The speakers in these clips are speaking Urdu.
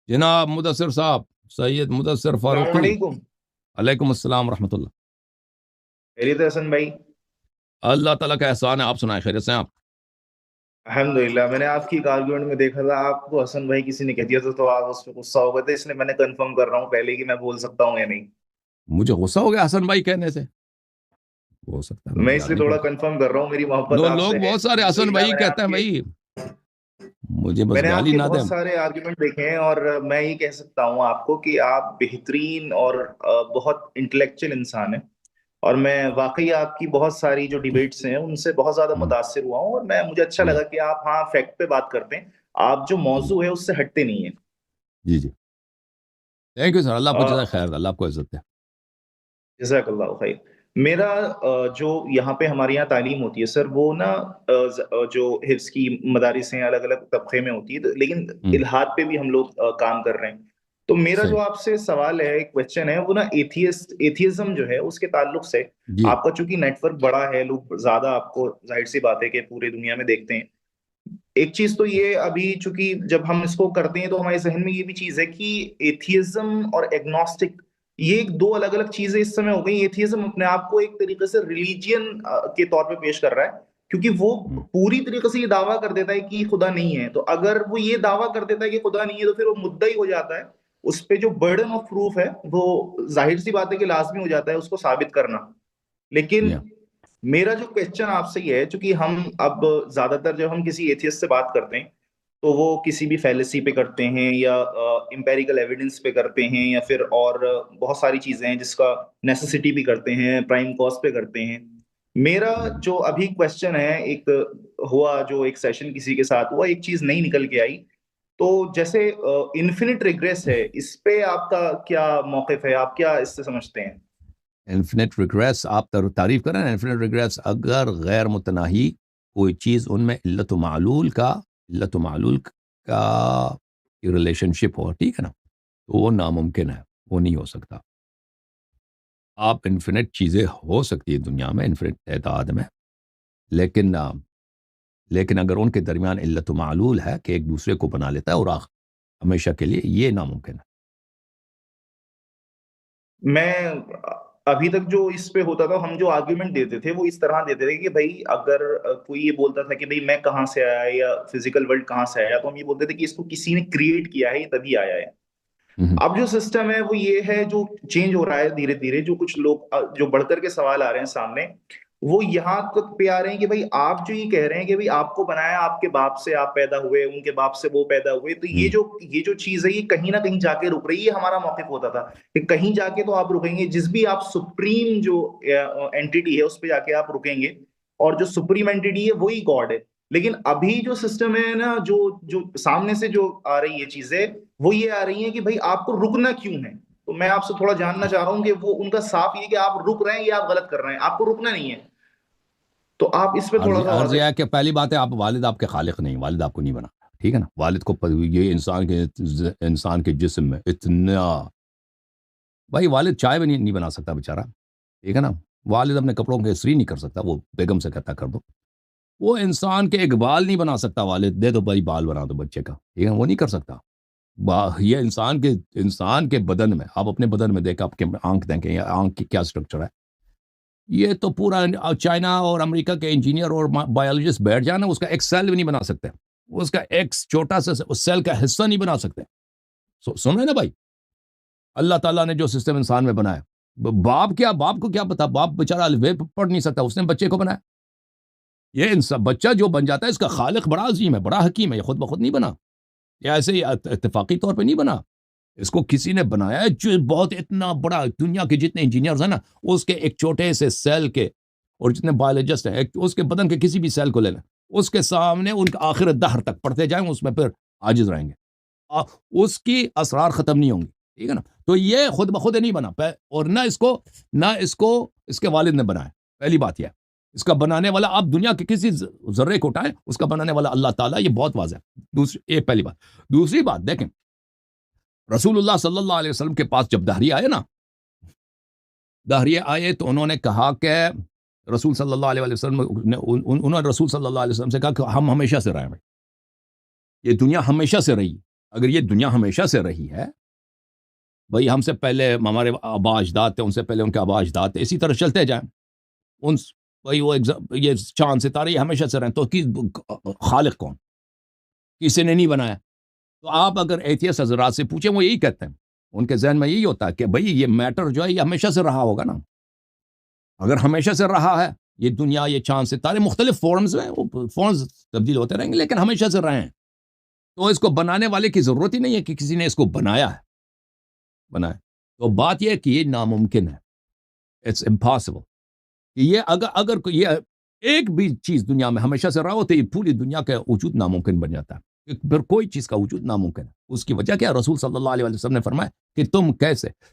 جناب مدثر صاحب، سید مدثر السلام فاروقی، علیکم. علیکم السلام ورحمۃ اللہ. خیریت ہے حسن بھائی؟ اللہ تعالیٰ کا احسان ہے. آپ سنائیں، خیریت سے ہیں آپ؟ الحمدللہ. میں نے آپ کی کارگوئنٹ میں دیکھا تھا آپ کو حسن بھائی کسی نے کہہ دیا تھا تو آپ اس پہ غصہ ہو گئے تھے، اس لیے میں نے کنفرم کر رہا ہوں پہلے کہ میں بول سکتا ہوں یا نہیں. مجھے غصہ ہو گیا حسن بھائی کہنے سے؟ ہو سکتا ہے، میں مجھے اس یاد لیے نہیں تھوڑا پڑتا. کنفرم کر رہا ہوں، میری محبت آپ لوگ سے ہے. بہت سارے حسن الحمدللہ بھائی میں نے کہتے آپ ہیں کے بھائی، مجھے میں بس نے آپ گالی کے نہ دیں. بہت سارے آرگیومنٹ دیکھے ہیں، اور میں یہ کہہ سکتا ہوں آپ کو کہ آپ بہترین اور بہت انٹلیکچوئل انسان ہیں. اور میں واقعی آپ کی بہت ساری جو ڈیبیٹس ہیں ان سے بہت زیادہ ہم، متاثر ہوا ہوں، اور مجھے اچھا جی لگا کہ آپ ہاں فیکٹ پہ بات کرتے ہیں، آپ جو جی موضوع ہے اس سے ہٹتے نہیں ہیں. جی جی. تھینک یو سر، اللہ آپ کو جزائے آ، خیر، اللہ آپ کو عزت دے. جزاک اللہ خیر. میرا جو یہاں پہ ہمارے یہاں تعلیم ہوتی ہے سر، وہ نا جو حفظ کی مدارس ہیں الگ الگ طبقے میں ہوتی ہے لیکن ہم، الہاد پہ بھی ہم لوگ کام کر رہے ہیں. تو میرا صحیح. جو آپ سے سوال ہے، کوشچن ہے، وہ نا ایتھیزم جو ہے اس کے تعلق سے. جی آپ کا چونکہ نیٹ ورک بڑا ہے، لوگ زیادہ آپ کو ظاہر سی بات ہے کہ پوری دنیا میں دیکھتے ہیں. ایک چیز تو یہ ابھی چونکہ جب ہم اس کو کرتے ہیں تو ہمارے ذہن میں یہ بھی چیز ہے کہ ایتھیزم اور ایگنوسٹک یہ ایک دو الگ الگ چیزیں اس سمے ہو گئی. ایتھیزم اپنے آپ کو ایک طریقے سے ریلیجین کے طور پہ پیش کر رہا ہے، کیونکہ وہ ہم، پوری طریقے سے یہ دعویٰ کر دیتا ہے کہ خدا نہیں ہے. تو اگر وہ یہ دعویٰ کر دیتا ہے کہ خدا نہیں ہے تو پھر وہ مدعی ہو جاتا ہے. اس پہ جو برڈن آف پروف ہے وہ ظاہر سی بات ہے کہ لازمی ہو جاتا ہے اس کو ثابت کرنا. لیکن یا میرا جو کوشچن آپ سے یہ ہے، چونکہ ہم اب زیادہ تر جب ہم کسی ایتھیسٹ سے بات کرتے ہیں تو وہ کسی بھی فیلسی پہ کرتے ہیں یا امپیریکل ایویڈنس پہ کرتے ہیں یا پھر اور بہت ساری چیزیں ہیں جس کا نیسیسٹی بھی کرتے ہیں، پرائم کاسٹ پہ کرتے ہیں. میرا جو ابھی کوشچن ہے، ایک ہوا جو ایک سیشن کسی کے ساتھ ہوا، ایک چیز نہیں نکل کے آئی. تو جیسے انفینٹ ریگریس ہے، اس پہ آپ کا کیا موقف ہے؟ آپ کیا اس سے سمجھتے ہیں؟ انفینٹ ریگریس آپ تعریف کریں. انفینٹ ریگریس اگر غیر متناہی کوئی چیز ان میں علت و معلول کا ریلیشن شپ ہو، ٹھیک ہے نا، تو وہ ناممکن ہے، وہ نہیں ہو سکتا. آپ انفینٹ چیزیں ہو سکتی ہے دنیا میں انفینٹ تعداد میں، لیکن لیکن اگر ان کے درمیان علت و معلول ہے کہ ایک دوسرے کو بنا لیتا ہے اور ہمیشہ کے لیے، یہ ناممکن ہے. میں ابھی تک جو اس پہ ہوتا تھا، ہم جو آرگیومنٹ دیتے تھے وہ اس طرح دیتے تھے کہ بھائی اگر کوئی یہ بولتا تھا کہ بھائی میں کہاں سے آیا یا فزیکل ورلڈ کہاں سے آیا، تو ہم یہ بولتے تھے کہ اس کو کسی نے کریٹ کیا ہے، یہ تبھی آیا ہے. ہم، اب جو سسٹم ہے وہ یہ ہے جو چینج ہو رہا ہے دھیرے دھیرے. جو کچھ لوگ جو بڑھ کر کے سوال آ رہے ہیں سامنے، وہ یہاں تک پہ آ رہے ہیں کہ بھائی آپ جو یہ کہہ رہے ہیں کہ بھائی آپ کو بنایا، آپ کے باپ سے آپ پیدا ہوئے، ان کے باپ سے وہ پیدا ہوئے، تو ہم، یہ جو چیز ہے یہ کہیں نہ کہیں جا کے رک رہی ہے. ہمارا موقف ہوتا تھا کہ کہیں جا کے تو آپ رکیں گے، جس بھی آپ سپریم جو اینٹیٹی ہے اس پہ جا کے آپ رکیں گے، اور جو سپریم اینٹیٹی ہے وہی گاڈ ہے. لیکن ابھی جو سسٹم ہے نا، جو سامنے سے جو آ رہی ہے چیزیں، وہ یہ آ رہی ہیں کہ بھائی آپ کو رکنا کیوں ہے. تو میں آپ سے تھوڑا جاننا چاہ رہا ہوں کہ وہ ان کا صاف یہ کہ آپ رک رہے ہیں یا آپ غلط کر رہے ہیں، آپ کو رکنا نہیں ہے. تو آپ اس پہ تھوڑا سا عرض واضح. یہ ہے کہ پہلی بات ہے، آپ والد آپ کے خالق نہیں، والد آپ کو نہیں بنا، ٹھیک ہے نا. والد کو یہ انسان کے جسم میں اتنا، بھائی والد چائے بھی نہیں بنا سکتا بیچارہ، ٹھیک ہے نا. والد اپنے کپڑوں کے استری نہیں کر سکتا، وہ بیگم سے کہتا کر دو. وہ انسان کے ایک بال نہیں بنا سکتا، والد دے دو بھائی بال بنا دو بچے کا، ٹھیک ہے، وہ نہیں کر سکتا. یہ انسان کے بدن میں، آپ اپنے بدن میں دیکھ، آپ کے آنکھ دیکھیں یا آنکھ کی کیا اسٹرکچر ہے، یہ تو پورا چائنا اور امریکہ کے انجینئر اور بایولوجسٹ بیٹھ جانا، اس کا ایک سیل بھی نہیں بنا سکتے، اس کا ایک چھوٹا سا اس سیل کا حصہ نہیں بنا سکتے. سن رہے نا بھائی، اللہ تعالیٰ نے جو سسٹم انسان میں بنایا، باپ کو کیا پتا، باپ بیچارہ الف پڑھ نہیں سکتا، اس نے بچے کو بنایا. یہ انسان بچہ جو بن جاتا ہے، اس کا خالق بڑا عظیم ہے، بڑا حکیم ہے، یہ خود بخود نہیں بنا، یہ ایسے ہی اتفاقی طور پہ نہیں بنا. اس کو کسی نے بنایا ہے، جو بہت اتنا بڑا، دنیا کے جتنے انجینئرز ہیں نا، اس کے ایک چھوٹے سے سیل کے، اور جتنے بایولوجسٹ ہیں، اس کے بدن کے کسی بھی سیل کو لے لیں، اس کے سامنے ان کا آخر دہر تک پڑھتے جائیں، اس میں پھر عاجز رہیں گے، اس کی اسرار ختم نہیں ہوں گی، ٹھیک ہے نا. تو یہ خود بخود نہیں بنا، اور نہ اس کے والد نے بنایا. پہلی بات یہ ہے، اس کا بنانے والا، آپ دنیا کے کسی ذرے کو اٹھائیں، اس کا بنانے والا اللہ تعالیٰ، یہ بہت واضح ہے. یہ پہلی بات. دوسری بات دیکھیں، رسول اللہ صلی اللہ علیہ وسلم کے پاس جب دہریے آئے تو انہوں نے کہا کہ رسول صلی اللہ علیہ وسلم انہوں نے رسول صلی اللہ علیہ وسلم سے کہا کہ ہم ہمیشہ سے رہے ہیں، یہ دنیا ہمیشہ سے رہی، اگر یہ دنیا ہمیشہ سے رہی ہے، بھائی ہم سے پہلے ہمارے آبا اجداد تھے، ان سے پہلے ان کے آبا اجداد تھے، اسی طرح چلتے جائیں، ان بھائی وہ یہ چاند ستارے یہ ہمیشہ سے رہیں، تو خالق کون؟ کسی نے نہیں بنایا۔ تو آپ اگر ایتھیسٹ حضرات سے پوچھیں، وہ یہی کہتے ہیں، ان کے ذہن میں یہی ہوتا ہے کہ بھائی یہ میٹر جو ہے یہ ہمیشہ سے رہا ہوگا نا۔ اگر ہمیشہ سے رہا ہے، یہ دنیا، یہ چاند ستارے مختلف فارمز میں، وہ فارمز تبدیل ہوتے رہیں گے، لیکن ہمیشہ سے رہے ہیں، تو اس کو بنانے والے کی ضرورت ہی نہیں ہے کہ کسی نے اس کو بنایا ہے، بنایا۔ تو بات یہ ہے کہ یہ ناممکن ہے، اٹس امپاسبل کہ یہ اگر یہ ایک بھی چیز دنیا میں ہمیشہ سے رہا ہو تو یہ پوری دنیا کا وجود ناممکن بن جاتا ہے، پھر کوئی چیز کا وجود ناممکن ہے۔ اس کی وجہ کیا؟ رسول صلی اللہ علیہ وسلم نے فرمایا کہ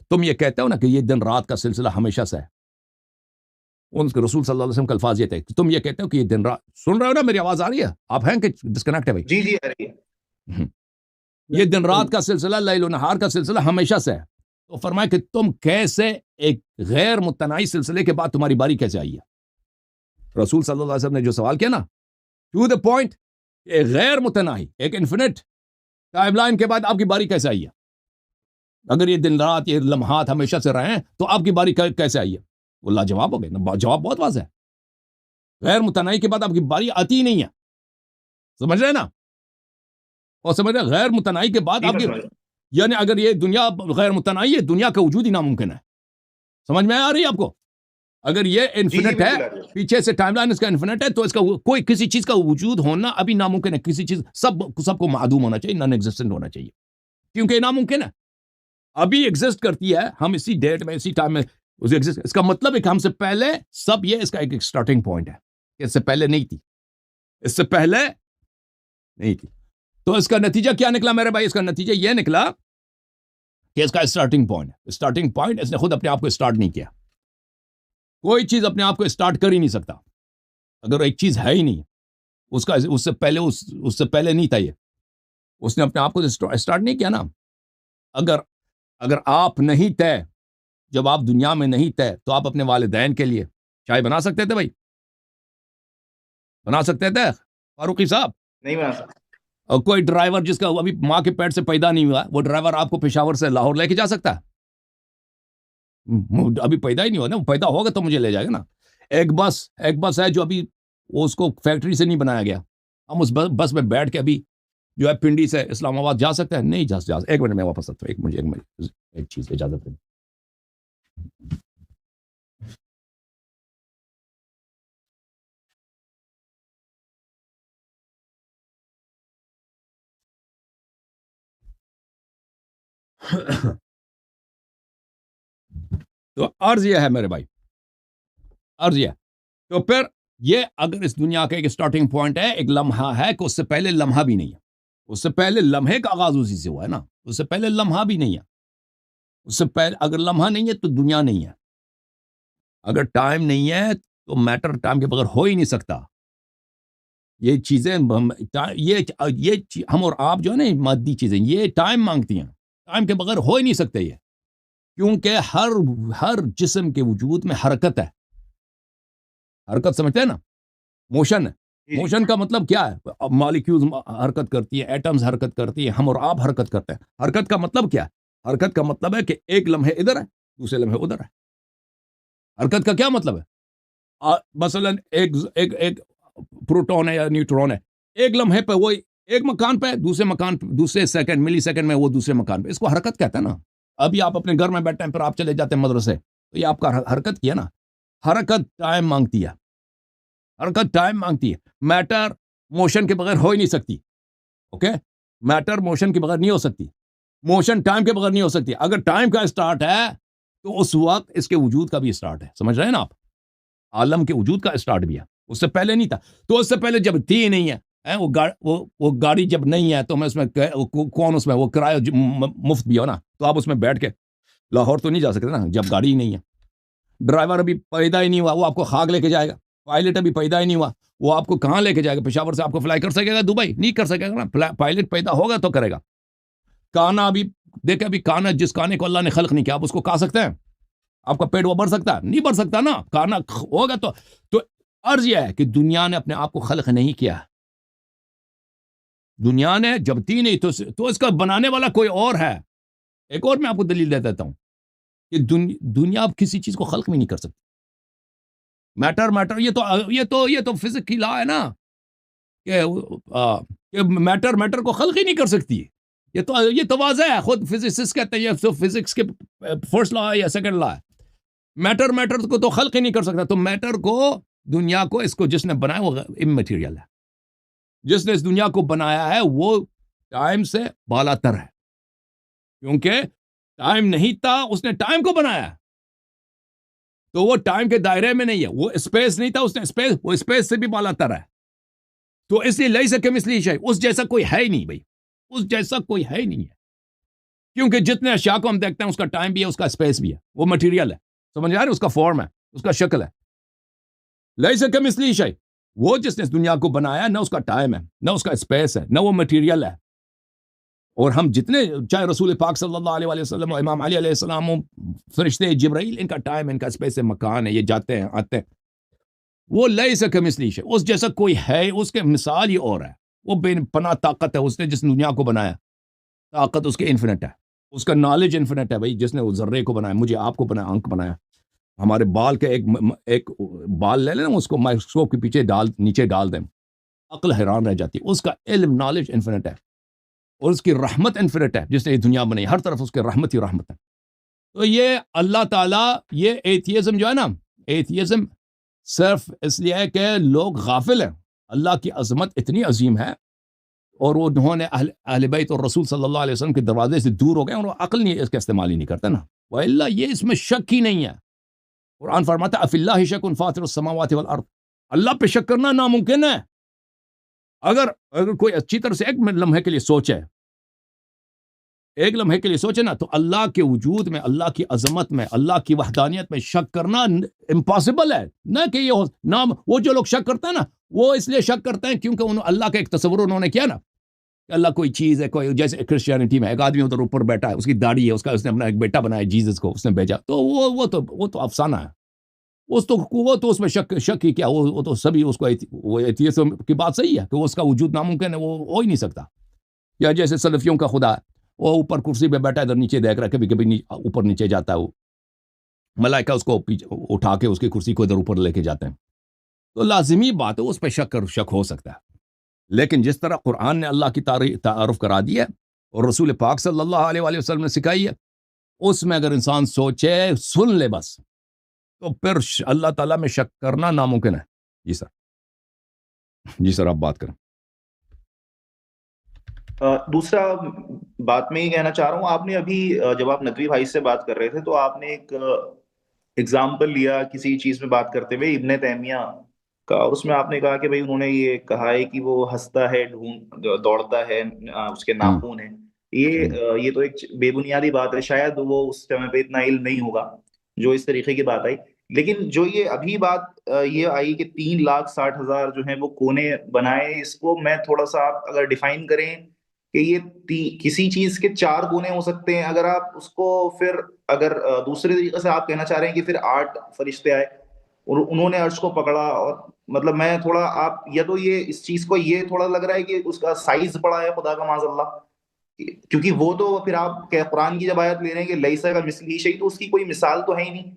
تم یہ کہتے ہو نا کہ یہ دن رات کا سلسلہ ہمیشہ سے ہے، ان کے رسول صلی اللہ علیہ وسلم کا الفاظ یہ تھے کہ تم یہ کہتے ہو کہ یہ دن رات، سن رہے ہو نا؟ میری آواز آ رہی ہے؟ آپ ہیں کہ ڈسکنیکٹ ہے بھائی؟ جی جی آ رہی ہے۔ یہ دن رات کا سلسلہ، لیل و نہار کا سلسلہ ہمیشہ سے ہے، تو فرمایا کہ تم کیسے ایک غیر متناہی سلسلے کے بعد تمہاری باری کیسے آئی ہے؟ رسول صلی اللہ علیہ وسلم نے جو سوال کیا نا، ٹو دا پوائنٹ، ایک غیر متناہی، ایک انفینٹ ٹائم لائن کے بعد آپ کی باری کیسے آئی ہے؟ اگر یہ دن رات، یہ لمحات ہمیشہ سے رہے ہیں تو آپ کی باری کیسے آئی ہے؟ وہ لاجواب ہو گئے نا، جواب بہت واضح ہے، غیر متناہی کے بعد آپ کی باری آتی ہی نہیں ہے، سمجھ رہے نا؟ اور سمجھ رہے غیر متناہی کے بعد آپ کی، یعنی اگر یہ دنیا غیر متناہی ہے، دنیا کا وجود ہی ناممکن ہے، سمجھ میں آ رہی ہے آپ کو؟ اگر یہ انفینٹ ہے، پیچھے سے ٹائم لائن اس کا انفینٹ ہے، تو اس کا کوئی کسی چیز کا وجود ہونا ابھی ناممکن ہے، کسی چیز سب کو معدوم ہونا چاہیے، نان ایگزسٹنٹ ہونا چاہیے، کیونکہ یہ ناممکن ہے، ابھی ایگزسٹ کرتی ہے، ہم اسی ڈیٹ میں، اسی ٹائم میں اس کا مطلب ہے کہ ہم سے پہلے سب، یہ اس کا ایک سٹارٹنگ پوائنٹ ہے کہ اس سے پہلے نہیں تھی، اس سے پہلے نہیں تھی۔ تو اس کا نتیجہ کیا نکلا میرے بھائی؟ اس کا نتیجہ یہ نکلا کہ اس کا سٹارٹنگ پوائنٹ اس نے خود اپنے آپ کو سٹارٹ نہیں کیا، کوئی چیز اپنے آپ کو سٹارٹ کر ہی نہیں سکتا، اگر ایک چیز ہے ہی نہیں، اس سے پہلے نہیں تھا، یہ اس نے اپنے آپ کو سٹارٹ نہیں کیا نا۔ اگر آپ نہیں تھے، جب آپ دنیا میں نہیں تھے، تو آپ اپنے والدین کے لیے چائے بنا سکتے تھے؟ بھائی بنا سکتے تھے فاروقی صاحب؟ نہیں بنا سکتا۔ اور کوئی ڈرائیور جس کا ابھی ماں کے پیٹ سے پیدا نہیں ہوا، وہ ڈرائیور آپ کو پشاور سے لاہور لے کے جا سکتا ہے؟ ابھی پیدا ہی نہیں ہوا نا، وہ پیدا ہوگا تو مجھے لے جائے گا نا۔ ایک بس ہے جو ابھی اس کو فیکٹری سے نہیں بنایا گیا، ہم اس بس میں بیٹھ کے ابھی جو ہے پنڈی سے اسلام آباد جا سکتے ہیں؟ نہیں جا سکتے۔ ایک منٹ میں واپس آتا ہوں، ایک چیز اجازت دیں۔ تو عرض یہ ہے میرے بھائی، عرض یہ ہے، تو پھر یہ اگر اس دنیا کا ایک سٹارٹنگ پوائنٹ ہے، ایک لمحہ ہے کہ اس سے پہلے لمحہ بھی نہیں ہے، اس سے پہلے لمحے کا آغاز اسی سے ہوا ہے نا، اس سے پہلے لمحہ بھی نہیں ہے، اس سے پہلے اگر لمحہ نہیں ہے تو دنیا نہیں ہے، اگر ٹائم نہیں ہے تو میٹر ٹائم کے بغیر ہو ہی نہیں سکتا۔ یہ چیزیں یہ ہم اور آپ جو ہے نا، مادی چیزیں، یہ ٹائم مانگتی ہیں، ٹائم کے بغیر ہو ہی نہیں سکتے یہ، کیونکہ ہر جسم کے وجود میں حرکت ہے، حرکت سمجھتے ہیں نا، موشن ہے۔ موشن کا مطلب کیا ہے؟ مالیکیولز حرکت کرتی ہے، ایٹمز حرکت کرتی ہے، ہم اور آپ حرکت کرتے ہیں۔ حرکت کا مطلب کیا ہے؟ حرکت کا مطلب ہے کہ ایک لمحے ادھر ہے، دوسرے لمحے ادھر ہے۔ حرکت کا کیا مطلب ہے؟ مثلا ایک پروٹون ہے یا نیوٹرون ہے، ایک لمحے پہ وہ ایک مکان پہ، دوسرے سیکنڈ، ملی سیکنڈ میں وہ دوسرے مکان پہ، اس کو حرکت کہتا ہے نا۔ ابھی آپ اپنے گھر میں بیٹھے ہیں، پھر آپ چلے جاتے ہیں مدرسے، تو یہ آپ کا حرکت کیا نا۔ حرکت ٹائم مانگتی ہے، حرکت ٹائم مانگتی ہے۔ میٹر موشن کے بغیر ہو ہی نہیں سکتی، اوکے؟ میٹر موشن کے بغیر نہیں ہو سکتی، موشن ٹائم کے بغیر نہیں ہو سکتی۔ اگر ٹائم کا اسٹارٹ ہے تو اس وقت اس کے وجود کا بھی اسٹارٹ ہے، سمجھ رہے ہیں نا آپ؟ عالم کے وجود کا اسٹارٹ بھی ہے، اس سے پہلے نہیں تھا۔ تو اس سے پہلے جب تھی نہیں ہے، وہ گاڑی جب نہیں ہے تو میں اس میں کون، اس میں وہ کرایہ مفت بھی ہو نا، تو آپ اس میں بیٹھ کے لاہور تو نہیں جا سکتے نا جب گاڑی ہی نہیں ہے۔ ڈرائیور ابھی پیدا ہی نہیں ہوا، وہ آپ کو خاک لے کے جائے گا۔ پائلٹ ابھی پیدا ہی نہیں ہوا، وہ آپ کو کہاں لے کے جائے گا؟ پشاور سے آپ کو فلائی کر سکے گا دبئی؟ نہیں کر سکے گا نا۔ پائلٹ پیدا ہوگا تو کرے گا۔ کانا ابھی دیکھیں، ابھی کانا، جس کانے کو اللہ نے خلق نہیں کیا، آپ اس کو کھا سکتے ہیں؟ آپ کا پیٹ وہ بھر سکتا ہے؟ نہیں بھر سکتا نا، کانا ہوگا تو عرض یہ ہے کہ دنیا نے اپنے آپ کو خلق نہیں کیا، دنیا نے جب تھی نہیں تو اس کا بنانے والا کوئی اور ہے. ایک اور میں آپ کو دلیل دے دیتا ہوں کہ دنیا اب کسی چیز کو خلق بھی نہیں کر سکتی. میٹر یہ تو فزکس کی لا ہے نا کہ میٹر کو خلق ہی نہیں کر سکتی. یہ تو واضح ہے, خود فزسسٹ کہتے ہیں, یہ فزکس کے فرسٹ لا ہے یا سیکنڈ لا ہے. میٹر کو تو خلق ہی نہیں کر سکتا. تو میٹر کو, دنیا کو, اس کو جس نے بنایا وہ اممیٹیریل ہے. جس نے اس دنیا کو بنایا ہے وہ ٹائم سے بالا تر ہے, کیونکہ ٹائم نہیں تھا, اس نے ٹائم کو بنایا, تو وہ ٹائم کے دائرے میں نہیں ہے. وہ اسپیس نہیں تھا, اس نے وہ اسپیس سے بھی بالا تر ہے. تو اس لیے لیس کمثلہ شیء, اس جیسا کوئی ہے ہی نہیں بھائی, اس جیسا کوئی ہے ہی نہیں ہے. کیونکہ جتنے اشیاء کو ہم دیکھتے ہیں اس کا ٹائم بھی ہے, اس کا اسپیس بھی ہے, وہ مٹیریل ہے, سمجھ آ رہے, اس کا فارم ہے, اس کا شکل ہے. لیس کمثلہ شیء, وہ جس نے اس دنیا کو بنایا, نہ اس کا ٹائم ہے, نہ اس کا اسپیس ہے, نہ وہ مٹیریل ہے. اور ہم جتنے, چاہے رسول پاک صلی اللہ علیہ وسلم و امام علی علیہ السلام, فرشتے جبرائیل, ان کا ٹائم, ان کا اسپیس ہے, مکان ہے, یہ جاتے ہیں آتے ہیں. وہ لیس کمثلہ شیء, اس جیسا کوئی ہے, اس کے مثال ہی اور ہے. وہ بے پناہ طاقت ہے, اس نے جس دنیا کو بنایا, طاقت اس کے انفینٹ ہے, اس کا نالج انفینٹ ہے بھائی. جس نے وہ ذرے کو بنایا, مجھے آپ کو بنایا, آنکھ بنایا, ہمارے بال کے ایک بال لے لیں, اس کو مائکروسکوپ کے پیچھے نیچے ڈال دیں, عقل حیران رہ جاتی ہے. اس کا علم, نالج انفینٹ ہے, اور اس کی رحمت انفینٹ ہے. جس نے یہ دنیا بنائی, ہر طرف اس کے رحمت ہی رحمت ہے. تو یہ اللہ تعالیٰ, یہ ایتھیزم جو ہے نا, ایتھیزم صرف اس لیے ہے کہ لوگ غافل ہیں. اللہ کی عظمت اتنی عظیم ہے, اور وہ انہوں نے اہل بیت اور رسول صلی اللہ علیہ وسلم کے دروازے سے دور ہو گئے, اور وہ عقل نہیں, اس کا استعمال ہی نہیں کرتے نا. وَإِلَّا, یہ اس میں شک ہی نہیں ہے. قرآن فرماتا ہے فِي اللَّهِ شَكٌ فَاطِرُ السَّمَاوَاتِ وَالْأَرْضِ, اللہ پہ شک کرنا ناممکن ہے. اگر کوئی اچھی طرح سے ایک لمحے کے لیے سوچے, نا, تو اللہ کے وجود میں, اللہ کی عظمت میں, اللہ کی وحدانیت میں شک کرنا امپاسبل ہے. نہ کہ یہ نام, وہ جو لوگ شک کرتے ہیں نا, وہ اس لیے شک کرتے ہیں کیونکہ اللہ کا ایک تصور انہوں نے کیا نا, کہ اللہ کوئی چیز ہے, کوئی, جیسے کرسچینٹی میں ایک آدمی ادھر اوپر بیٹھا ہے, اس کی داڑھی ہے, اس نے اپنا ایک بیٹا بنایا, جیزس کو اس نے بھیجا, تو وہ تو افسانہ ہے. وہ تو اس میں شک ہی کیا, وہ تو سبھی اس کو, وہ ایتھیسم کی بات صحیح ہے کہ وہ اس کا وجود ناممکن ہے, وہ ہو ہی نہیں سکتا. یا جیسے سلفیوں کا خدا ہے, وہ اوپر کرسی پہ بیٹھا ہے, ادھر نیچے دیکھ رہا ہے, کبھی کبھی اوپر نیچے جاتا ہے, وہ ملائکہ اس کو اٹھا کے اس کی کرسی کو ادھر اوپر لے کے جاتے ہیں. تو لازمی بات ہے, اس پہ شک ہو سکتا ہے. لیکن جس طرح قرآن نے اللہ کی تعارف کرا دی ہے, اور رسول پاک صلی اللہ علیہ وآلہ وسلم نے سکھائی ہے, اس میں اگر انسان سوچے, سن لے بس, تو پھر اللہ تعالیٰ میں شک کرنا ناممکن ہے. جی سر آپ بات کریں. دوسرا بات میں یہ کہنا چاہ رہا ہوں, آپ نے ابھی جب آپ ندوی بھائی سے بات کر رہے تھے تو آپ نے ایک اگزامپل لیا کسی چیز میں بات کرتے ہوئے, ابن تیمیہ کا. اس میں آپ نے کہا کہ بھائی انہوں نے یہ کہا ہے کہ وہ ہنستا ہے, دوڑتا ہے, اس کے ناخن ہیں. یہ تو ایک بے بنیادی بات ہے, شاید وہ اس سمے پہ اتنا علم نہیں ہوگا جو اس طریقے کی بات آئی. لیکن جو یہ ابھی بات یہ آئی کہ 3,60,000 جو ہیں وہ کونے بنائے, اس کو میں تھوڑا سا آپ اگر ڈیفائن کریں کہ یہ کسی چیز کے 4 کونے ہو سکتے ہیں, اگر آپ اس کو پھر اگر دوسرے طریقے سے آپ کہنا چاہ رہے ہیں کہ پھر 8 فرشتے آئے اور انہوں نے عرش کو پکڑا, اور مطلب میں تھوڑا آپ, یا تو یہ اس چیز کو یہ تھوڑا لگ رہا ہے کہ اس کا سائز بڑا ہے خدا کا معاذ اللہ, کیونکہ وہ تو پھر آپ قرآن کی جب آیت لے رہے ہیں کہ لیسا کا مثلی شیء, تو اس کی کوئی مثال تو ہے ہی نہیں.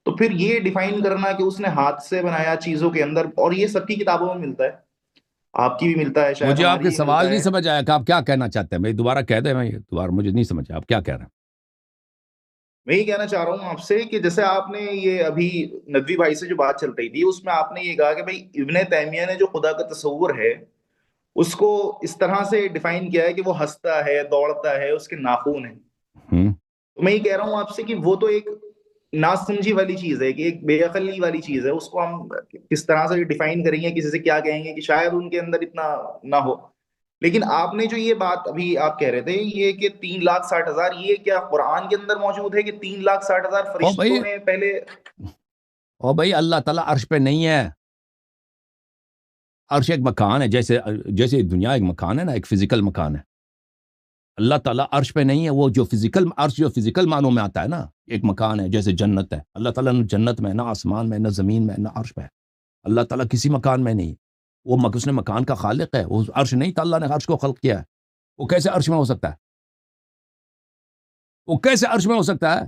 تو پھر یہ ڈیفائن کرنا کہ اس نے ہاتھ سے بنایا چیزوں کے اندر, اور یہ سب کی کتابوں میں ملتا ہے, آپ کی بھی ملتا ہے, شاید مجھے آپ کے سوال نہیں ہے. سمجھ آیا کہ آپ کیا کہنا چاہتے ہیں. میں دوبارہ کہہ دیں, میں دوبارہ مجھے نہیں سمجھا آپ کیا کہہ رہے ہیں. میں یہ کہنا چاہ رہا ہوں آپ سے کہ جیسے آپ نے یہ ابھی ندوی بھائی سے جو بات چل رہی تھی, اس میں آپ نے یہ کہا کہ بھائی ابن تیمیہ نے جو خدا کا تصور ہے اس کو اس طرح سے ڈیفائن کیا ہے کہ وہ ہنستا ہے, دوڑتا ہے, اس کے ناخن ہیں. تو میں یہ کہہ رہا ہوں آپ سے کہ وہ تو ایک ناسمجھی والی چیز ہے, کہ ایک بے عقلی والی چیز ہے. اس کو ہم کس طرح سے ڈیفائن کریں گے, کسی سے کیا کہیں گے, کہ شاید ان کے اندر اتنا نہ ہو. لیکن آپ نے جو یہ بات ابھی آپ کہہ رہے تھے, یہ کہ 3,60,000, یہ کیا قرآن کے اندر موجود ہے کہ 3,60,000 فرشتوں نے پہلے؟ او بھائی, اللہ تعالیٰ عرش پہ نہیں ہے. عرش ایک مکان ہے, جیسے دنیا ایک مکان ہے نا, ایک فزیکل مکان ہے. اللہ تعالیٰ عرش پہ نہیں ہے. وہ جو فزیکل عرش جو فزیکل معنوں میں آتا ہے نا, ایک مکان ہے جیسے جنت ہے. اللہ تعالیٰ نہ جنت میں, نہ آسمان میں, نہ زمین میں, نہ عرش پہ. اللہ تعالیٰ کسی مکان میں نہیں. وہ اس نے مکان کا خالق ہے، وہ عرش نہیں تھا، اللہ نے عرش کو خلق کیا ہے، وہ کیسے عرش میں ہو سکتا ہے؟ وہ کیسے عرش میں ہو سکتا ہے؟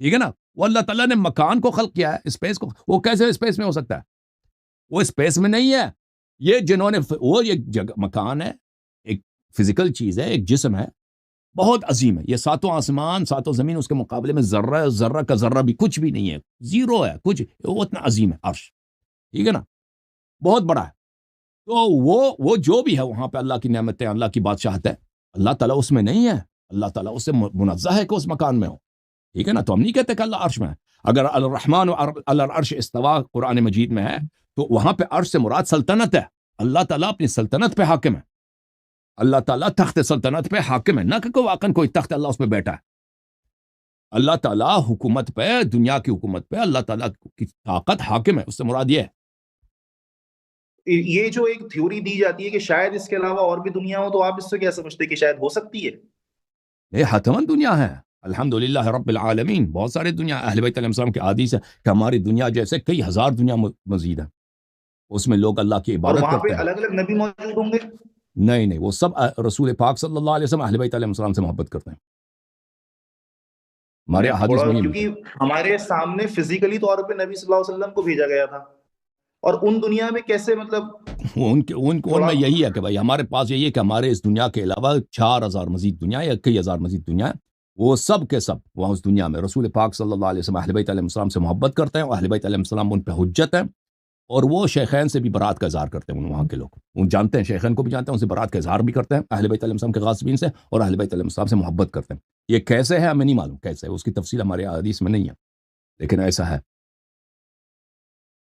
ٹھیک ہے نا، وہ اللہ تعالیٰ نے مکان کو خلق کیا ہے، اسپیس کو، وہ کیسے اسپیس میں ہو سکتا ہے؟ وہ اسپیس میں نہیں ہے، یہ جنہوں نے وہ ایک جگہ مکان ہے، ایک فزیکل چیز ہے، ایک جسم ہے، بہت عظیم ہے، یہ ساتوں آسمان ساتوں زمین اس کے مقابلے میں ذرہ ذرہ کا ذرہ بھی کچھ بھی نہیں ہے، زیرو ہے، کچھ وہ اتنا عظیم ہے عرش، ٹھیک ہے نا، بہت بڑا ہے۔ تو وہ جو بھی ہے وہاں پہ اللہ کی نعمتیں، اللہ کی بادشاہت ہے، اللہ تعالیٰ اس میں نہیں ہے، اللہ تعالیٰ اس سے منزہ ہے کہ اس مکان میں ہو، ٹھیک ہے نا۔ تو ہم نہیں کہتے کہ اللہ عرش میں ہے، اگر الرحمن علی العرش استوا قرآن مجید میں ہے تو وہاں پہ عرش سے مراد سلطنت ہے، اللہ تعالیٰ اپنی سلطنت پہ حاکم ہے، اللہ تعالیٰ تخت سلطنت پہ حاکم ہے، نہ کہ واقعاً کوئی تخت اللہ اس پہ بیٹھا ہے، اللہ تعالیٰ حکومت پہ، دنیا کی حکومت پہ اللہ تعالیٰ کی طاقت حاکم ہے، اس سے مراد یہ ہے۔ یہ جو ایک تھیوری دی جاتی ہے کہ شاید اس کے علاوہ اور بھی دنیا ہو، تو آپ اس سے کیا سمجھتے ہیں کہ شاید ہو سکتی ہے؟ یہ حتمن دنیا ہے، الحمدللہ رب العالمین، بہت سارے دنیا، اہل بیت علیہ السلام کے حدیث ہے کہ ہماری دنیا جیسے کئی ہزار دنیا مزید ہیں، اس میں لوگ اللہ کی اور عبادت وہاں پہ کرتے ہیں۔ الگ الگ نبی موجود ہوں گے؟ نہیں، وہ سب رسول پاک صلی اللہ علیہ وسلم اہل بیت علیہ السلام سے محبت کرتے ہیں، ہمارے میں احادیث تھوڑا، میں یہ ملتا ہے۔ کیونکہ ہمارے سامنے فزیکلی طور پہ نبی صلی اللہ علیہ وسلم کو بھیجا گیا تھا، اور ان دنیا میں کیسے، مطلب ان تھوڑا میں یہی ہے کہ بھائی ہمارے پاس یہی ہے کہ ہمارے اس دنیا کے علاوہ 4000 مزید دنیا یا کئی ہزار مزید دنیا ہے، وہ سب کے سب وہاں اس دنیا میں رسول پاک صلی اللہ علیہ وسلم اہل بیت علیہ السلام سے محبت کرتے ہیں، اور اہل بیت علیہ السلام ان پہ حجت ہیں، اور وہ شیخین سے بھی برات کا اظہار کرتے ہیں، وہاں کے لوگ ان جانتے ہیں، شیخین کو بھی جانتے ہیں، ان سے برات کا اظہار بھی کرتے ہیں اہل بیت علیہ السلام کے غاصبین سے، اور اہل بیت علیہ السلام سے محبت کرتے ہیں۔ یہ کیسے ہے ہمیں نہیں معلوم، کیسے ہے اس کی تفصیل ہمارے حدیث میں نہیں ہے، لیکن ایسا ہے۔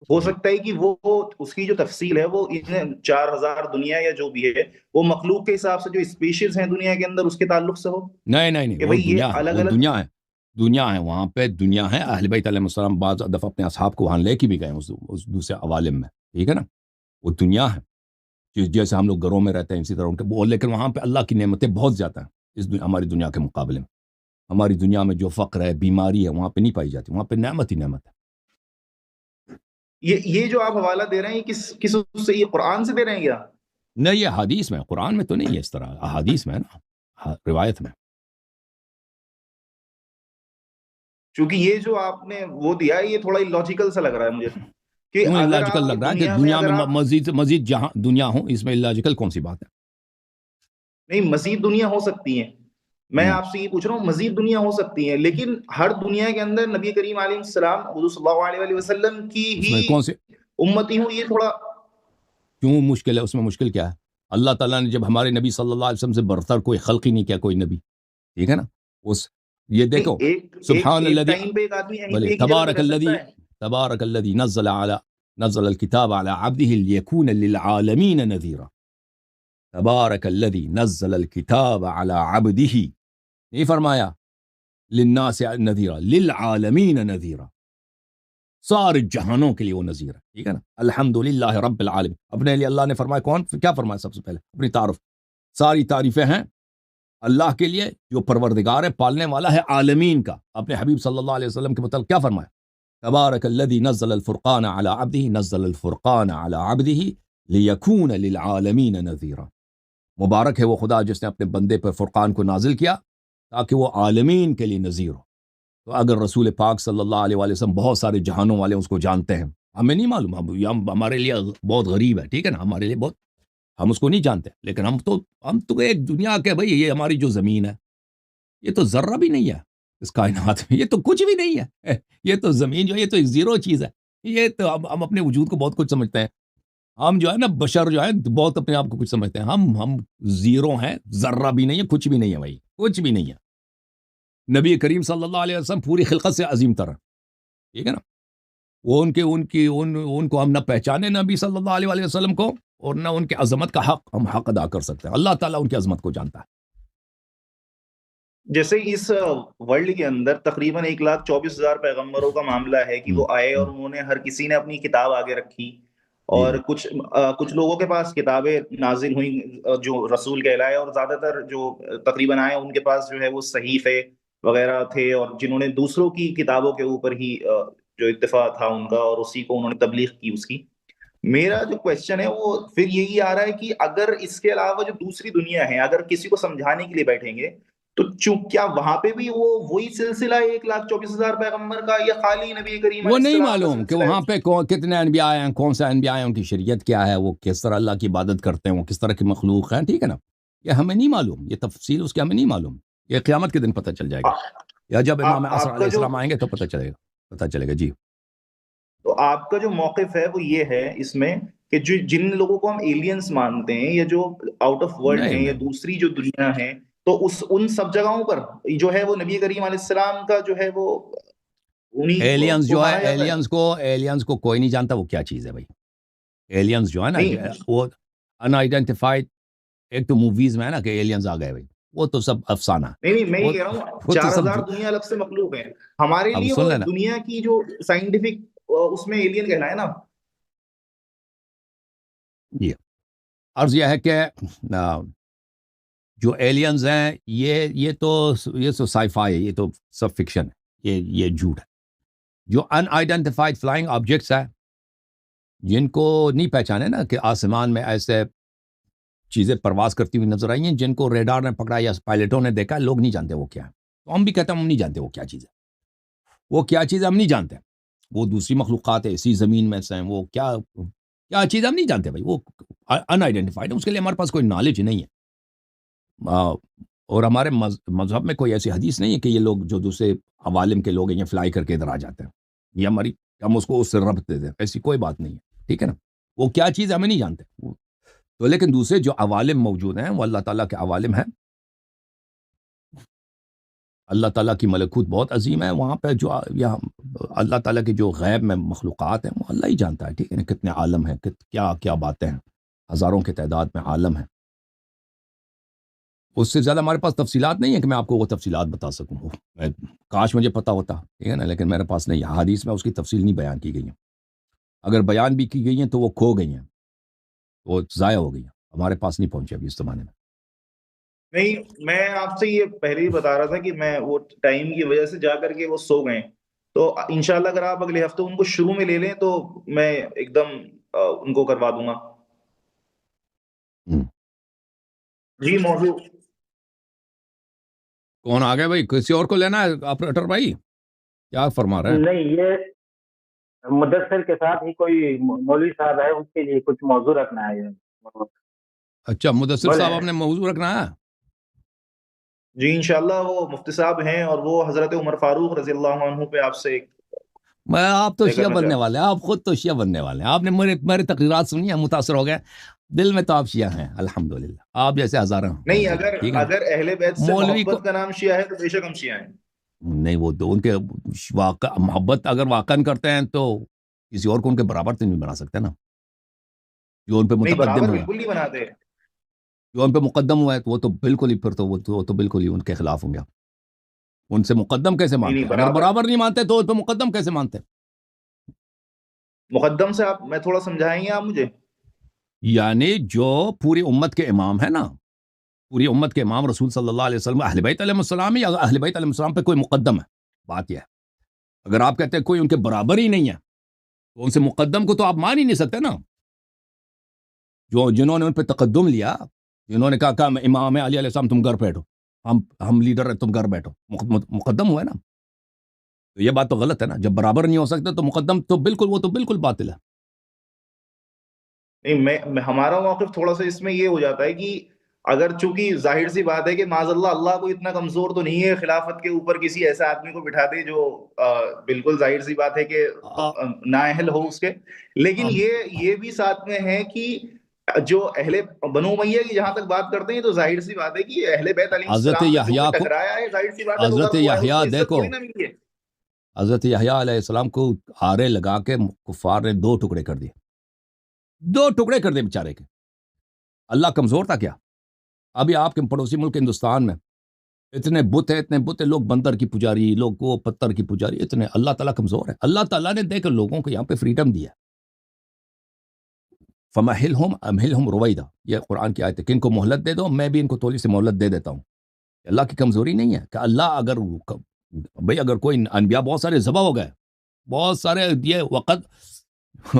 ہو جی سکتا ہے کہ وہ اس کی جو تفصیل ہے وہ ان 4000 دنیا یا جو بھی ہے وہ مخلوق کے حساب سے جو اسپیشیز ہیں دنیا کے اندر اس کے تعلق سے ہو، نہیں، کہ وہ بھئی دنیا یہ ہے، الگ وہ الگ۔ دنیا ہے، دنیا ہے، وہاں پہ دنیا ہے، اہل بیت علیہ السلام بعض دفعہ اپنے اصحاب کو وہاں لے کے بھی گئے اس دوسرے عوالم میں، ٹھیک ہے نا، وہ دنیا ہے، جیسے ہم لوگ گھروں میں رہتے ہیں اسی طرح ان کے وہ، لیکن وہاں پہ اللہ کی نعمتیں بہت زیادہ ہیں ہماری دنیا کے مقابلے میں، ہماری دنیا میں جو فقر ہے، بیماری ہے، وہاں پہ نہیں پائی جاتی، وہاں پہ نعمت ہی نعمت ہے۔ یہ جو آپ حوالہ دے رہے ہیں، کس سے، یہ قرآن سے دے رہے ہیں کیا؟ نہیں، یہ حدیث میں، قرآن میں تو نہیں ہے اس طرح، احادیث میں ہے نا، روایت میں۔ چونکہ یہ جو آپ نے وہ دیا ہے یہ تھوڑا لاجیکل سا لگ رہا ہے مجھے، کہ کیوں اگر اللاجیکل آپ لگ کی رہا ہے کہ دنیا میں دنیا اگر میں آپ، مزید سے مزید جہاں دنیا ہوں، اس میں اللاجیکل کون سی بات ہے؟ نہیں، مزید دنیا ہو سکتی ہیں، میں ہوں، آپ سے یہ پوچھ رہا ہوں، مزید دنیا ہو سکتی ہیں، لیکن ہر دنیا کے اندر نبی کریم علیہ السلام حضور صلی اللہ علیہ وآلہ وسلم کی اس ہی میں کون سے، امتی ہوں، یہ تھوڑا۔ کیوں مشکل ہے اس میں؟ مشکل کیا ہے؟ اللہ تعالیٰ نے جب ہمارے نبی صلی اللہ علیہ وسلم سے برتر کوئی خلق ہی نہیں کیا کوئی نبی، ٹھیک ہے نا، اس یہ نہیں، دیکھو، ایک ایک سبحان ایک الذی، ٹائم پہ ایک آدمی بلے ایک ہی جگہ پہ رہ سکتا ہے۔ تبارک الذی نزل الكتاب على عبده ليكون للعالمین نذیرا، تبارک الذی نزل الكتاب على عبده، نہیں فرمایا للناس نذیرا، للعالمین نذیرا، سارے جہانوں کے لیے وہ نذیر ہے، ٹھیک ہے نا، الحمدللہ رب العالمین، اپنے لیے اللہ نے فرمایا، کون کیا فرمایا سب سے پہلے؟ اپنی تعارف، ساری تعریفیں ہیں اللہ کے لیے جو پروردگار ہے، پالنے والا ہے عالمین کا، اپنے حبیب صلی اللہ علیہ وسلم کے متعلق کیا فرمایا؟ تبارک الذی نزل الفرقان علی عبده، نزل الفرقان علی عبده لیکون للعالمین نذیرا، مبارک ہے وہ خدا جس نے اپنے بندے پر فرقان کو نازل کیا تاکہ وہ عالمین کے لیے نذیر ہو۔ تو اگر رسول پاک صلی اللہ علیہ وآلہ وسلم بہت سارے جہانوں والے اس کو جانتے ہیں، ہمیں نہیں معلوم، ہمارے لیے بہت غریب ہے، ٹھیک ہے نا، ہمارے لیے بہت، ہم اس کو نہیں جانتے، لیکن ہم تو ایک دنیا کے، بھائی یہ ہماری جو زمین ہے یہ تو ذرہ بھی نہیں ہے اس کائنات میں، یہ تو کچھ بھی نہیں ہے، یہ تو زمین جو ہے یہ تو ایک زیرو چیز ہے، یہ تو ہم اپنے وجود کو بہت کچھ سمجھتے ہیں، ہم جو ہے نا بشر جو ہے بہت اپنے آپ کو کچھ سمجھتے ہیں، ہم زیرو ہیں، ذرہ بھی نہیں ہے، کچھ بھی نہیں ہے بھائی، کچھ بھی نہیں ہے۔ نبی کریم صلی اللہ علیہ وسلم پوری خلقت سے عظیم تر ہے، ٹھیک ہے نا، وہ ان کو ہم نہ پہچانے نبی صلی اللہ علیہ وسلم کو، اور نہ ان کے عظمت کا ہم حق ادا کر سکتے ہیں، اللہ تعالیٰ ان کی عظمت کو جانتا ہے۔ جیسے اس ورلڈ کے اندر تقریباً 1,24,000 پیغمبروں کا معاملہ ہے کہ ہوں، وہ آئے اور ہوں، انہوں نے ہر کسی نے اپنی کتاب آگے رکھی، جی اور جی کچھ لوگوں کے پاس کتابیں نازل ہوئیں جو رسول کہلائے، اور زیادہ تر جو تقریباً آئے ان کے پاس جو ہے وہ صحیفے وغیرہ تھے، اور جنہوں نے دوسروں کی کتابوں کے اوپر ہی جو اکتفا تھا ان کا، اور اسی کو انہوں نے تبلیغ کی اس کی۔ میرا جو کوشچن ہے وہ پھر یہی آ رہا ہے کہ اگر اس کے علاوہ جو دوسری دنیا ہے، اگر کسی کو سمجھانے کے لیے بیٹھیں گے تو کیا وہاں پہ بھی وہ وہی سلسلہ ہے 1,24,000 پیغمبر کا، یا خالی نبی کریم وہ علیہ نہیں السلام کا معلوم کہ سلسلہ ہے؟ وہاں پہ کتنے انبیاء ہیں، کون سے انبیاء ہیں، ان کی شریعت کیا ہے، وہ کس طرح اللہ کی عبادت کرتے ہیں، وہ کس طرح کی مخلوق ہیں، ٹھیک ہے نا؟ یہ ہمیں نہیں معلوم، یہ تفصیل اس کی ہمیں نہیں معلوم، یہ قیامت کے دن پتہ چل جائے گا، یا جب امام عصر آپ علیہ کا جو السلام آئیں گے تو پتہ چلے گا جی۔ تو آپ کا جو موقف ہے وہ یہ ہے اس میں کہ جن لوگوں کو ہم ایلینز مانتے ہیں، یا جو آؤٹ آف ورلڈ نہیں ہیں، یا نہیں، دوسری جو دنیا ہے، تو ان سب جگہوں پر جو ہے وہ نبی کریم علیہ السلام کا جو ہے وہ انہیں ایلینز کو جو ہے، مانا جاتا ہے؟ ایلینز کو کوئی نہیں جانتا وہ کیا چیز ہے بھائی۔ ایلینز جو ہے نا، نہیں وہ ان آئیڈینٹیفائڈ، ایک تو موویز میں ہے نا کہ ایلینز آ گئے بھائی، وہ تو سب افسانہ ہے، نہیں نہیں، میں یہ وہ کہہ رہا ہوں وہ تو چار سب ہزار دنیا الگ سے مخلوق ہیں، ہمارے اب لیے سن وہ لینا، دنیا کی جو سائنٹیفک اس میں ایلین کہنا ہے نا۔ یہ عرض یہ ہے کہ جو ایلینز ہیں یہ تو سائی فائی ہے، یہ تو سب فکشن ہے، یہ جھوٹ ہے۔ جو ان آئیڈینٹیفائڈ فلائنگ آبجیکٹس ہیں، جن کو نہیں پہچانے نا کہ آسمان میں ایسے چیزیں پرواز کرتی ہوئی نظر آئی ہیں، جن کو ریڈار نے پکڑا یا پائلٹوں نے دیکھا، لوگ نہیں جانتے وہ کیا ہے، تو ہم بھی کہتے ہیں ہم نہیں جانتے وہ کیا چیز ہے، وہ کیا چیز ہے ہم نہیں جانتے، وہ دوسری مخلوقات ہے اسی زمین میں سے ہیں، وہ کیا کیا چیز ہم نہیں جانتے بھائی، وہ ان آئیڈینٹیفائڈ ہے، اس کے لیے ہمارے پاس کوئی نالج نہیں ہے۔ اور ہمارے مذہب میں کوئی ایسی حدیث نہیں ہے کہ یہ لوگ جو دوسرے عوالم کے لوگ ہیں یہ فلائی کر کے ادھر آ جاتے ہیں، یہ ہم اس کو اس سے ربط دے دیں، ایسی کوئی بات نہیں ہے، ٹھیک ہے نا؟ وہ کیا چیز ہے ہمیں نہیں جانتے تو، لیکن دوسرے جو عوالم موجود ہیں وہ اللہ تعالیٰ کے عوالم ہیں، اللہ تعالیٰ کی ملکوت بہت عظیم ہے، وہاں پہ جو اللہ تعالیٰ کے جو غیب میں مخلوقات ہیں وہ اللہ ہی جانتا ہے، ٹھیک ہے نا؟ کتنے عالم ہیں، کیا کیا باتیں ہیں، ہزاروں کے تعداد میں عالم ہیں، اس سے زیادہ ہمارے پاس تفصیلات نہیں ہے کہ میں آپ کو وہ تفصیلات بتا سکوں، کاش مجھے پتا ہوتا، ٹھیک ہے نا؟ لیکن میرے پاس نہیں، حدیث میں اس کی تفصیل نہیں بیان کی گئی ہیں، اگر بیان بھی کی گئی ہیں تو وہ کھو گئی ہیں، وہ ضائع ہو گئی ہیں، ہمارے پاس نہیں پہنچے ابھی اس زمانے میں۔ نہیں، میں آپ سے یہ پہلے ہی بتا رہا تھا کہ میں وہ ٹائم کی وجہ سے جا کر کے وہ سو گئے، تو انشاءاللہ اگر آپ اگلے ہفتے ان کو شروع میں لے لیں تو میں ایک دم ان کو کروا دوں گا۔ ہوں۔ جی موضوع کون آ گئے بھائی؟ کسی اور کو لینا ہے آپریٹر بھائی؟ کیا فرما رہے ہیں؟ نہیں، یہ مدثر کے ساتھ ہی کوئی مولوی صاحب ہے، اس کے لیے کچھ موضوع رکھنا ہے یہ۔ اچھا، مدثر بولے صاحب آپ نے موضوع رکھنا ہے؟ جی انشاءاللہ وہ مفتی صاحب ہیں، اور وہ حضرت عمر فاروق رضی اللہ عنہ پہ آپ سے آپ تو طے شیعہ کرنا بننے چاہتے والے ہیں، آپ خود تو شیعہ بننے والے ہیں، آپ نے میری تقریرات سنی ہیں، متاثر ہو گئے، دل میں تو آپ شیعہ ہیں الحمدللہ، آپ جیسے ہزاروں نہیں، موجود ہیں، ٹھیک ہے نا؟ اگر اہل بیت سے مولوی کو محبت کا نام شیعہ ہے تو بے شک ہم شیعہ ہیں۔ نہیں، وہ تو ان کے محبت اگر واقع کرتے ہیں تو کسی اور کو ان کے برابر تو نہیں بنا سکتے نا، جو ان پہ نہیں، متقدم برابر ہوا، بالکل نہیں بناتے۔ جو ان پہ مقدم ہوا ہے تو وہ تو بالکل ہی، پھر تو وہ تو بالکل ہی ان کے خلاف ہوں گے، ان سے مقدم کیسے نہیں مانتے نہیں، ہیں؟ اگر برابر برابر نہیں مانتے تو ان پہ مقدم کیسے مانتے ہیں؟ مقدم سے آپ میں تھوڑا سمجھائیں گے آپ مجھے؟ یعنی جو پوری امت کے امام ہے نا، پوری امت کے امام رسول صلی اللہ علیہ وسلم، اہل بیت علیہ السلام ہی، یا اہل بیت علیہ السلام پہ کوئی مقدم ہے؟ بات یہ ہے، اگر آپ کہتے ہیں کوئی ان کے برابر ہی نہیں ہے تو ان سے مقدم کو تو آپ مان ہی نہیں سکتے نا، جنہوں نے ان پہ تقدم لیا، جنہوں نے کہا کہ امام علی علیہ السلام تم گھر بیٹھو، ہم لیڈر ہیں تم گھر بیٹھو، مقدم ہوئے نا، تو یہ بات تو غلط ہے نا، جب برابر نہیں ہو سکتے تو مقدم تو بالکل، وہ تو بالکل باطل ہے۔ نہیں، ہمارا موقف تھوڑا سا اس میں یہ ہو جاتا ہے کہ اگر چونکہ ظاہر سی بات ہے کہ معاذ اللہ اللہ کو اتنا کمزور تو نہیں ہے خلافت کے اوپر کسی ایسے آدمی کو بٹھا دے جو بالکل ظاہر سی بات ہے کہ نااہل ہو اس کے، لیکن اب یہ بھی ساتھ میں ہے کہ جو اہل بنو امیہ کی جہاں تک بات کرتے ہیں تو ظاہر سی بات ہے کہ اہل بیت علیہ حضرت السلام سے جو یحییٰ کوئی کو ٹکرایا ہے ظاہر سی بات ہے وہ حضرت غرق ہوا ہے، اس کو یحییٰ عزت دیکھو، تھوڑی نہ ملی ہے۔ حضرت یحییٰ علیہ السلام کو آرے لگا کے کفار نے دو ٹکڑے کر دیے، دو ٹکڑے کر دیے بیچارے کے، اللہ کمزور تھا کیا؟ ابھی آپ کے پڑوسی ملک ہندوستان میں اتنے بت ہیں لوگ بندر کی پجاری، لوگ وہ پتھر کی پجاری، اتنے، اللہ تعالیٰ کمزور ہے؟ اللہ تعالیٰ نے دیکھ لوگوں کو یہاں پہ فریڈم دیا، فمہلہم امہلہم رویدا، یہ قرآن کی آیت ہے کہ ان کو مہلت دے دو، میں بھی ان کو تھوڑی سی مہلت دے دیتا ہوں۔ اللہ کی کمزوری نہیں ہے کہ اللہ اگر کوئی انبیاء بہت سارے ذبح ہو گئے، بہت سارے یہ وقت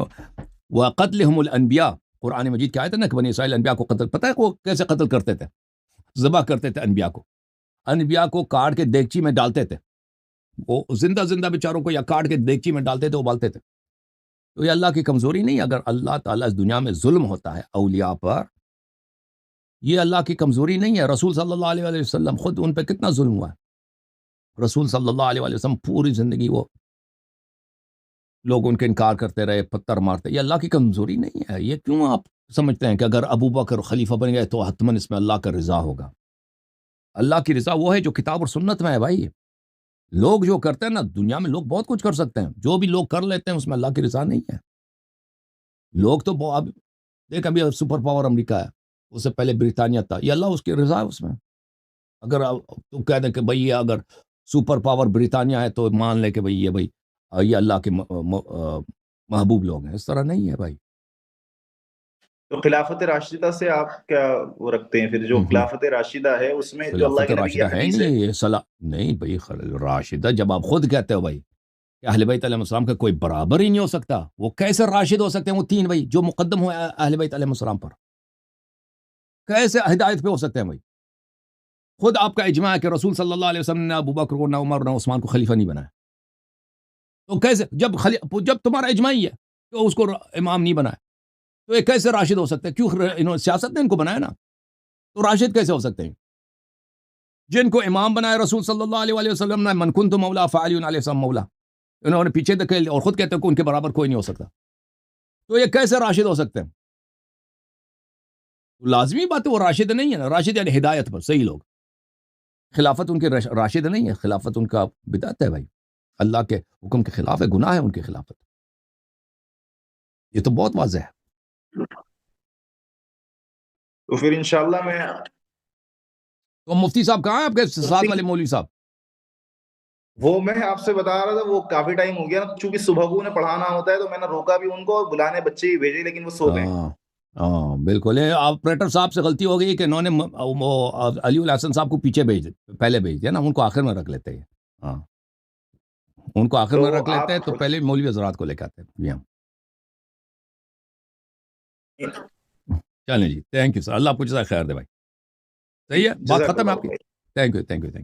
وَقَتْلِهُمُ الْأَنْبِيَاء، قرآن مجید کی آیت ہے نا کہ بنی اسرائیل انبیاء کو قتل، پتہ ہے وہ کیسے قتل کرتے تھے؟ ذبح کرتے تھے انبیاء کو کاٹ کے دیگچی میں ڈالتے تھے، وہ زندہ بیچاروں کو یا کاٹ کے دیگچی میں ڈالتے تھے، ابالتے تھے۔ تو یہ اللہ کی کمزوری نہیں ہے؟ اگر اللہ تعالیٰ اس دنیا میں ظلم ہوتا ہے اولیاء پر، یہ اللہ کی کمزوری نہیں ہے؟ رسول صلی اللہ علیہ وآلہ وسلم خود ان پہ کتنا ظلم ہوا ہے، رسول صلی اللہ علیہ وآلہ وسلم پوری زندگی وہ لوگ ان کے انکار کرتے رہے، پتھر مارتے، یہ اللہ کی کمزوری نہیں ہے؟ یہ کیوں آپ سمجھتے ہیں کہ اگر ابو بکر خلیفہ بن گئے تو حتماً اس میں اللہ کا رضا ہوگا؟ اللہ کی رضا وہ ہے جو کتاب اور سنت میں ہے بھائی۔ لوگ جو کرتے ہیں نا، دنیا میں لوگ بہت کچھ کر سکتے ہیں، جو بھی لوگ کر لیتے ہیں اس میں اللہ کی رضا نہیں ہے۔ لوگ تو اب دیکھ، ابھی سپر پاور امریکہ ہے، اس سے پہلے برطانیہ تھا، یہ اللہ اس کی رضا ہے اس میں۔ اگر تو کہہ دیں کہ بھئی یہ اگر سپر پاور برطانیہ ہے تو مان لے کہ بھئی یہ اللہ کے محبوب لوگ ہیں، اس طرح نہیں ہے بھائی۔ تو خلافت راشدہ سے آپ کیا وہ رکھتے ہیں پھر؟ جو خلافت راشدہ ہے اس میں جو اللہ خلافت کے نبی راشدہ کی ہے حدیث ہے، نہیں، یہ صلاح نہیں بھائی۔ راشدہ جب آپ خود کہتے ہو بھائی کہ اہل بیت علیہ السلام کا کوئی برابر ہی نہیں ہو سکتا، وہ کیسے راشد ہو سکتے ہیں؟ وہ تین بھائی جو مقدم ہوئے اہل بیت علیہ السلام پر، کیسے ہدایت پہ ہو سکتے ہیں بھائی؟ خود آپ کا اجماع ہے کہ رسول صلی اللہ علیہ وسلم نے ابو بکر کو، نہ عمر، نہ عثمان کو خلیفہ نہیں بنایا، تو کیسے جب تمہارا اجماع ہی ہے کہ اس کو امام نہیں بنایا، تو یہ کیسے راشد ہو سکتے ہیں؟ کیوں انہوں نے سیاست نے ان کو بنایا نا، تو راشد کیسے ہو سکتے ہیں؟ جن کو امام بنایا رسول صلی اللہ علیہ وآلہ وسلم نے، من کنت مولا فعلی علیہ السلام مولا، انہوں نے پیچھے دھکیل اور خود کہتے ہیں کہ ان کے برابر کوئی نہیں ہو سکتا، تو یہ کیسے راشد ہو سکتے ہیں؟ لازمی بات ہے وہ راشد نہیں ہے نا، راشد یعنی ہدایت پر صحیح لوگ۔ خلافت ان کے راشد نہیں ہے، خلافت ان کا بدعت ہے بھائی، اللہ کے حکم کے خلاف ہے، گناہ ہے ان کی خلافت، یہ تو بہت واضح ہے۔ تو پھر انشاءاللہ میں تو مفتی صاحب کہاں ہیں آپ کے ساتھ والے مولوی صاحب؟ وہ میں آپ سے بتا رہا تھا، وہ کافی ٹائم ہو گیا نا، چونکہ صبح کو انہیں پڑھانا ہوتا ہے تو میں نے روکا بھی ان کو، بلانے بچے ہی بھیجے لیکن وہ سو گئے۔ ہاں بالکل، آپریٹر صاحب سے غلطی ہو گئی کہ انہوں نے علی الحسن صاحب کو پیچھے پہلے بھیج دیا نا، ان کو آخر میں رکھ لیتے ہیں۔ ہاں ان کو آخر میں رکھ لیتے ہیں تو پہلے مولوی حضرات کو لے کے آتے ہیں جی ہم۔ چلیں جی، تھینک یو سر، اللہ آپ کو جزائے خیر دے بھائی۔ صحیح ہے، بات ختم ہے آپ کی۔ Thank you.